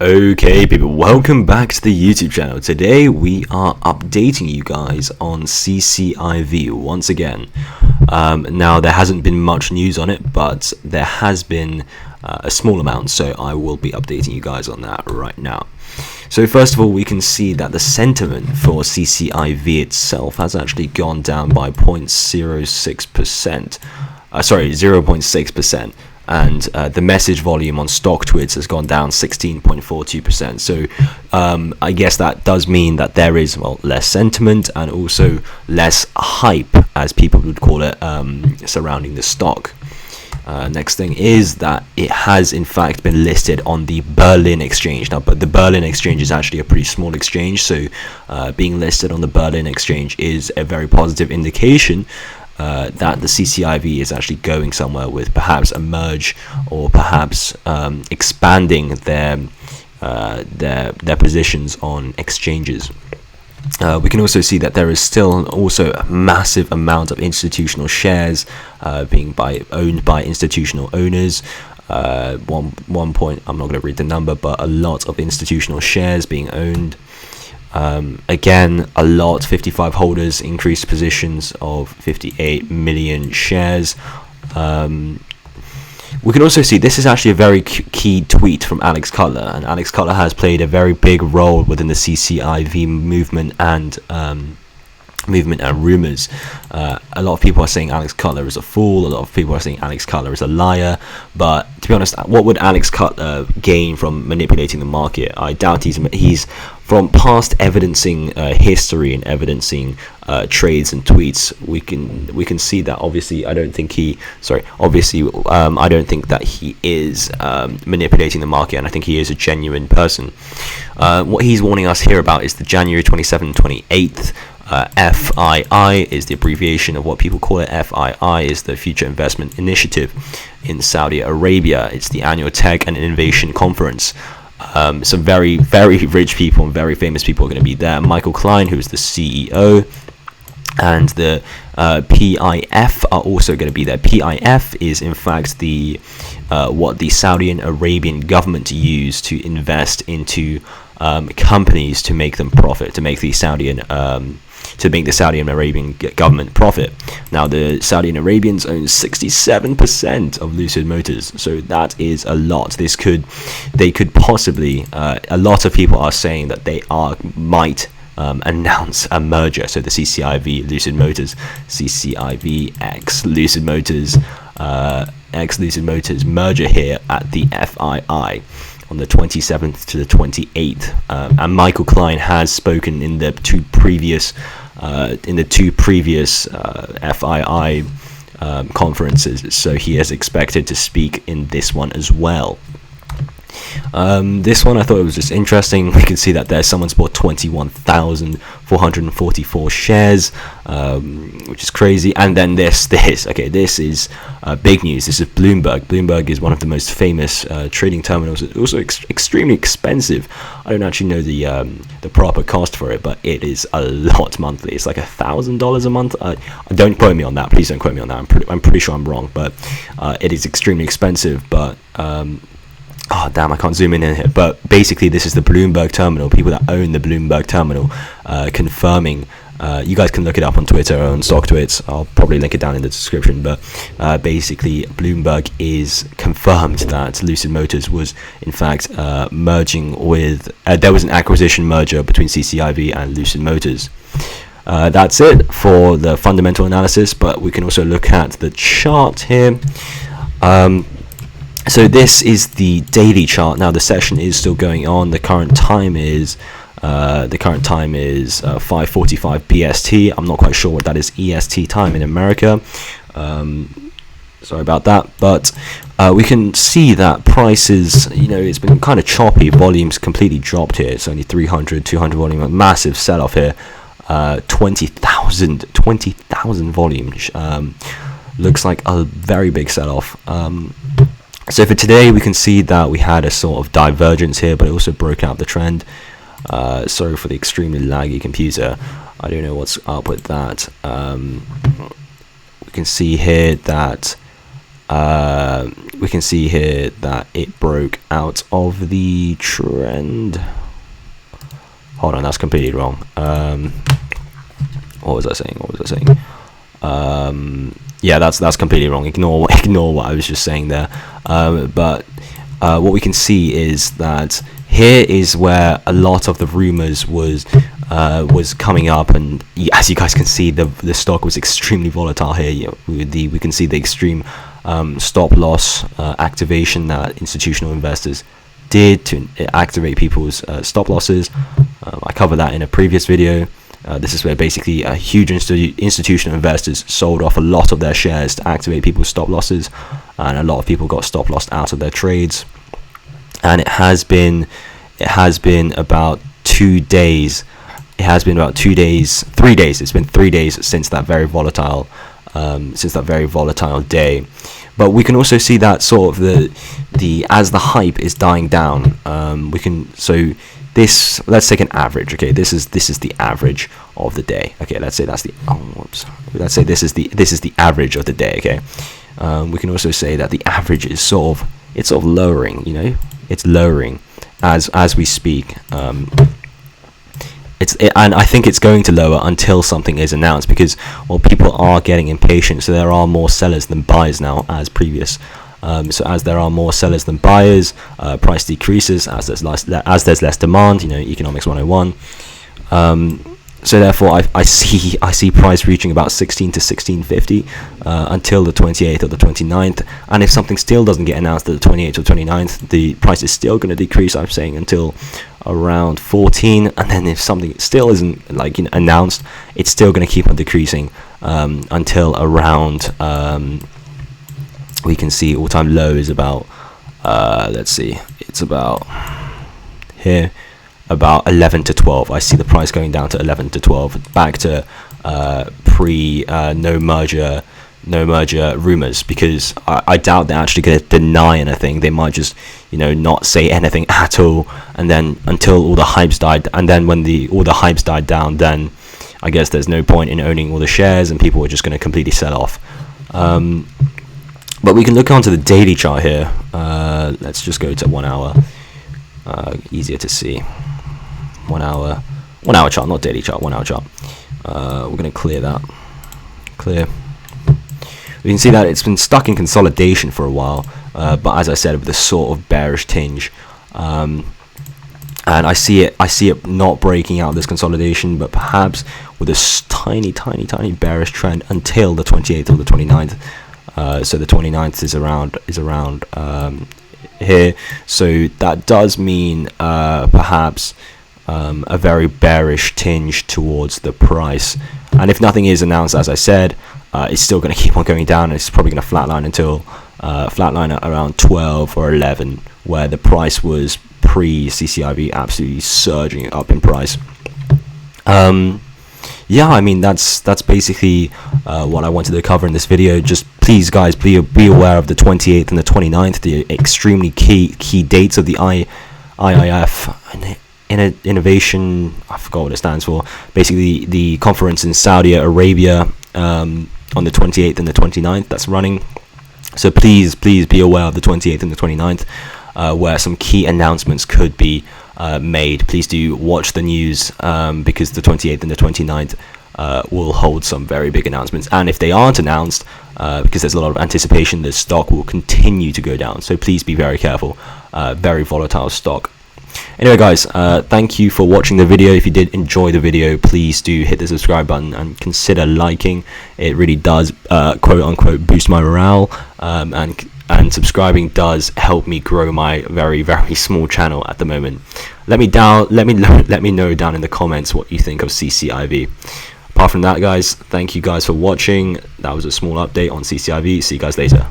Okay people, welcome back to the YouTube channel. Today we are updating you guys on CCIV once again. Now there hasn't been much news on it, but there has been a small amount, so I will be updating you guys on that right now. So first of all, we can see that the sentiment for CCIV itself has actually gone down by 0.06%. 0.6%. And the message volume on stock tweets has gone down 16.42%. So I guess that does mean that there is less sentiment and also less hype, as people would call it, surrounding the stock. Next thing is that it has in fact been listed on the Berlin exchange now, but the Berlin exchange is actually a pretty small exchange, so being listed on the Berlin exchange is a very positive indication that the CCIV is actually going somewhere with perhaps a merge or perhaps expanding their positions on exchanges. We can also see that there is still also a massive amount of institutional shares being owned by institutional owners. One point, I'm not going to read the number, but a lot of institutional shares being owned. Again, a lot, 55 holders, increased positions of 58 million shares. We can also see this is actually a very key tweet from Alex Cutler, and Alex Cutler has played a very big role within the CCIV movement and rumors. A lot of people are saying Alex Cutler is a fool, a lot of people are saying Alex Cutler is a liar, but to be honest, what would Alex Cutler gain from manipulating the market? I doubt he's from past evidencing history and evidencing trades and tweets. We can see that obviously I don't think that he is manipulating the market, and I think he is a genuine person. What he's warning us here about is the January 27th and 28th. FII is the abbreviation of what people call it. FII is the Future Investment Initiative in Saudi Arabia. It's the annual tech and innovation conference. Some very, very rich people and very famous people are going to be there. Michael Klein, who is the CEO, and the PIF are also going to be there. PIF is in fact the what the Saudi Arabian government use to invest into companies to make them profit, to make the Saudi Arabian government profit. Now, the Saudi Arabians own 67% of Lucid Motors, so that is a lot. They could possibly, a lot of people are saying that they might announce a merger. So the CCIV Lucid Motors, CCIV X Lucid Motors, X Lucid Motors merger here at the FII on the 27th to the 28th, and Michael Klein has spoken in the two previous FII conferences, so he is expected to speak in this one as well. This one I thought it was just interesting. We can see that there's someone's bought 21,444 shares, which is crazy. And then this is big news. This is Bloomberg. Bloomberg is one of the most famous trading terminals. It's also extremely expensive. I don't actually know the proper cost for it, but it is a lot monthly. It's like $1,000 a month. Don't quote me on that. Please don't quote me on that. I'm pretty sure I'm wrong, but it is extremely expensive. But oh damn, I can't zoom in here, but basically this is the Bloomberg terminal, people that own the Bloomberg terminal confirming. You guys can look it up on Twitter or on StockTwits. I'll probably link it down in the description, but basically Bloomberg is confirmed that Lucid Motors was in fact merging with, there was an acquisition merger between CCIV and Lucid Motors. That's it for the fundamental analysis, but we can also look at the chart here. So this is the daily chart. Now the session is still going on. The current time is 5:45 BST. I'm not quite sure what that is EST time in America. Sorry about that. But we can see that prices, it's been kind of choppy. Volume's completely dropped here. It's only 200 volume. A massive sell-off here. 20,000 volume. Looks like a very big sell-off. So for today, we can see that we had a sort of divergence here, but it also broke out the trend. Sorry for the extremely laggy computer. I don't know what's up with that. We can see here that we can see here that it broke out of the trend. Hold on, that's completely wrong. What was I saying? Yeah, that's completely wrong. Ignore what I was just saying there. But what we can see is that here is where a lot of the rumors was coming up, and as you guys can see, the stock was extremely volatile here. We can see the extreme stop loss activation that institutional investors did to activate people's stop losses. I covered that in a previous video. This is where basically huge institutional investors sold off a lot of their shares to activate people's stop losses, and a lot of people got stop lossed out of their trades. And it has been about 2 days. It has been about 3 days. It's been 3 days since that very volatile day. But we can also see that sort of the as the hype is dying down. Let's take an average. Okay, this is the average of the day. Okay, let's say let's say this is the average of the day. Okay, we can also say that the average is sort of lowering. It's lowering as we speak. And I think it's going to lower until something is announced, because people are getting impatient. So there are more sellers than buyers now, as previous. So as there are more sellers than buyers, price decreases as there's less demand. Economics 101. So therefore, I see price reaching about 16 to 16.50 until the 28th or the 29th. And if something still doesn't get announced at the 28th or 29th, the price is still going to decrease. I'm saying until around 14, and then if something still isn't announced, it's still going to keep on decreasing until around. We can see all-time low is about. Let's see, it's about here. About 11 to 12. I see the price going down to 11 to 12, back to pre no merger rumors, because I doubt they're actually going to deny anything. They might just not say anything at all, and then until all the hypes died, and then when all the hypes died down, then I guess there's no point in owning all the shares, and people are just going to completely sell off. But we can look onto the daily chart here. Let's just go to 1 hour. Easier to see. 1 hour chart, not daily chart. 1 hour chart. We're going to clear that. Clear. We can see that it's been stuck in consolidation for a while, but as I said, with a sort of bearish tinge. And I see it not breaking out of this consolidation, but perhaps with a tiny bearish trend until the 28th or the 29th. So the 29th is around here. So that does mean perhaps a very bearish tinge towards the price. And if nothing is announced, as I said, it's still going to keep on going down, and it's probably going to flatline until flatline at around 12 or 11, where the price was pre-CCIV absolutely surging up in price. Yeah, I mean, that's basically what I wanted to cover in this video. Just please, guys, be aware of the 28th and the 29th, the extremely key dates of the IIF innovation. I forgot what it stands for. Basically, the conference in Saudi Arabia on the 28th and the 29th that's running. So please be aware of the 28th and the 29th, where some key announcements could be made. Please do watch the news, because the 28th and the 29th will hold some very big announcements, and if they aren't announced, because there's a lot of anticipation, the stock will continue to go down. So please be very careful. Very volatile stock. Anyway, guys, thank you for watching the video. If you did enjoy the video, please do hit the subscribe button and consider liking. It really does quote unquote boost my morale, and subscribing does help me grow my very small channel at the moment. Let me know down in the comments what you think of CCIV. Apart from that, guys, thank you guys for watching. That was a small update on CCIV. See you guys later.